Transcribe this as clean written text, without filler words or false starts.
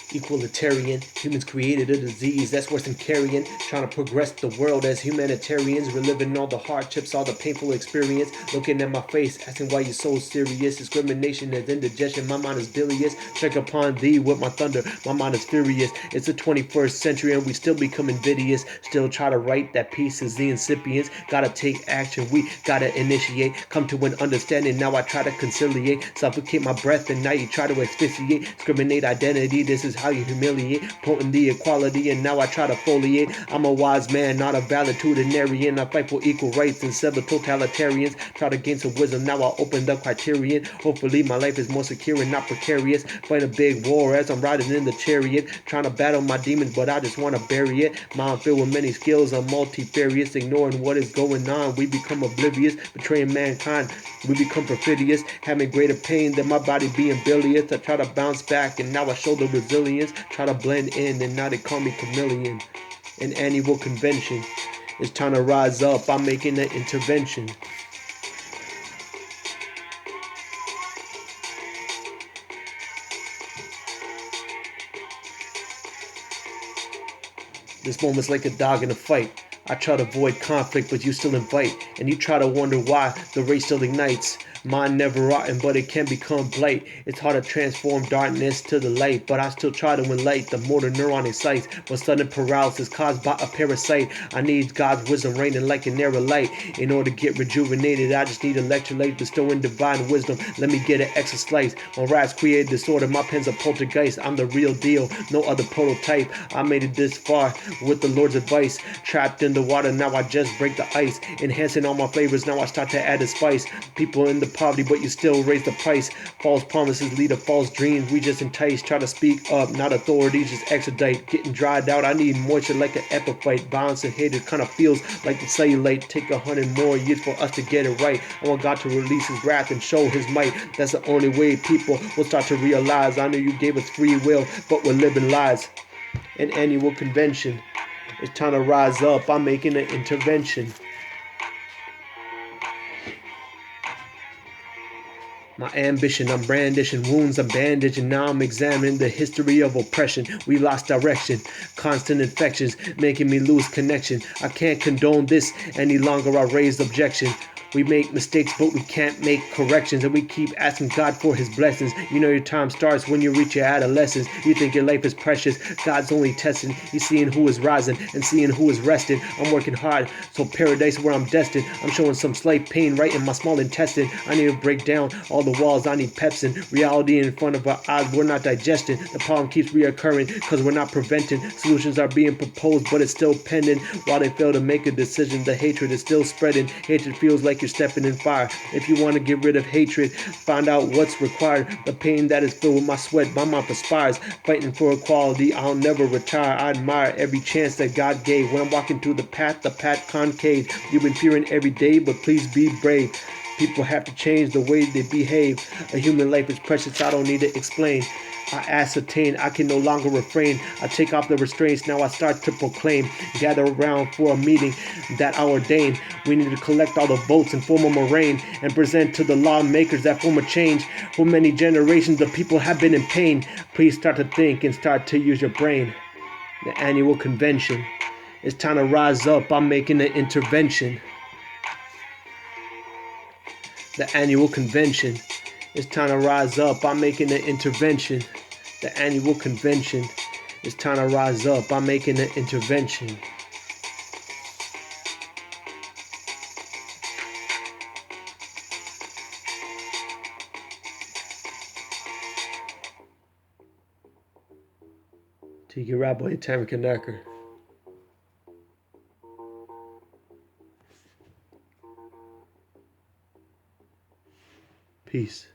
Equalitarian, humans created a disease that's worse than carrion. Trying to progress the world as humanitarians, reliving all the hardships, all the painful experience. Looking at my face, asking why you're so serious. Discrimination is indigestion, my mind is bilious. Check upon thee with my thunder, my mind is furious. It's the 21st century and we still become invidious. Still try to write that peace is the incipients. Gotta take action, we gotta initiate. Come to an understanding, now I try to conciliate. Suffocate my breath and now you try to asphyxiate. Discriminate identity, this is how you humiliate. Potent the equality and now I try to foliate. I'm a wise man, not a valetudinarian. I fight for equal rights instead of totalitarians. Try to gain some wisdom, now I open the criterion. Hopefully my life is more secure and not precarious. Fight a big war as I'm riding in the chariot. Trying to battle my demons but I just want to bury it. Mind filled with many skills, I'm multifarious. Ignoring what is going on, we become oblivious. Betraying mankind, we become perfidious. Having greater pain than my body being bilious. I try to bounce back and now I show the resilience. Try to blend in and now they call me chameleon. An annual convention, it's time to rise up, I'm making an intervention. This moment's like a dog in a fight. I try to avoid conflict, but you still invite. And you try to wonder why the race still ignites. Mind never rotten, but it can become blight. It's hard to transform darkness to the light, but I still try to enlight the motor neuron excites. But sudden paralysis caused by a parasite. I need God's wisdom raining like an arrow light. In order to get rejuvenated, I just need electrolyte, bestowing divine wisdom. Let me get an extra slice. When rats created disorder, my pen's a poltergeist. I'm the real deal, no other prototype. I made it this far with the Lord's advice. Trapped in the water, now I just break the ice. Enhancing all my flavors, now I start to add a spice. People in the poverty, but you still raise the price. False promises lead to false dreams. We just entice, try to speak up, not authorities, just extradite. Getting dried out, I need moisture like an epiphyte. Violence and hatred kind of feels like the cellulite. Take 100 more years for us to get it right. I want God to release his wrath and show his might. That's the only way people will start to realize. I know you gave us free will, but we're living lies. An annual convention, it's time to rise up, I'm making an intervention. My ambition, I'm brandishing wounds, I'm bandaging. Now I'm examining the history of oppression. We lost direction, constant infections, making me lose connection. I can't condone this any longer, I raise objection. We make mistakes, but we can't make corrections. And we keep asking God for his blessings. You know your time starts when you reach your adolescence. You think your life is precious. God's only testing. He's seeing who is rising and seeing who is resting. I'm working hard, so paradise where I'm destined. I'm showing some slight pain right in my small intestine. I need to break down all the walls. I need pepsin. Reality in front of our eyes, we're not digesting. The problem keeps reoccurring because we're not preventing. Solutions are being proposed, but it's still pending. While they fail to make a decision, the hatred is still spreading. Hatred feels like you're stepping in fire. If you want to get rid of hatred, find out what's required. The pain that is filled with my sweat, my mind perspires. Fighting for equality, I'll never retire. I admire every chance that God gave. When I'm walking through the path concave. You've been fearing every day, but please be brave. People have to change the way they behave. A human life is precious, I don't need to explain. I ascertain, I can no longer refrain. I take off the restraints, now I start to proclaim. Gather around for a meeting that I ordain. We need to collect all the votes and form a moraine and present to the lawmakers that form a change. For many generations, the people have been in pain. Please start to think and start to use your brain. The annual convention. It's time to rise up, I'm making an intervention. The annual convention. It's time to rise up, I'm making an intervention. The annual convention. It's time to rise up, I'm making an intervention. tkrapboy, tanveer. Peace.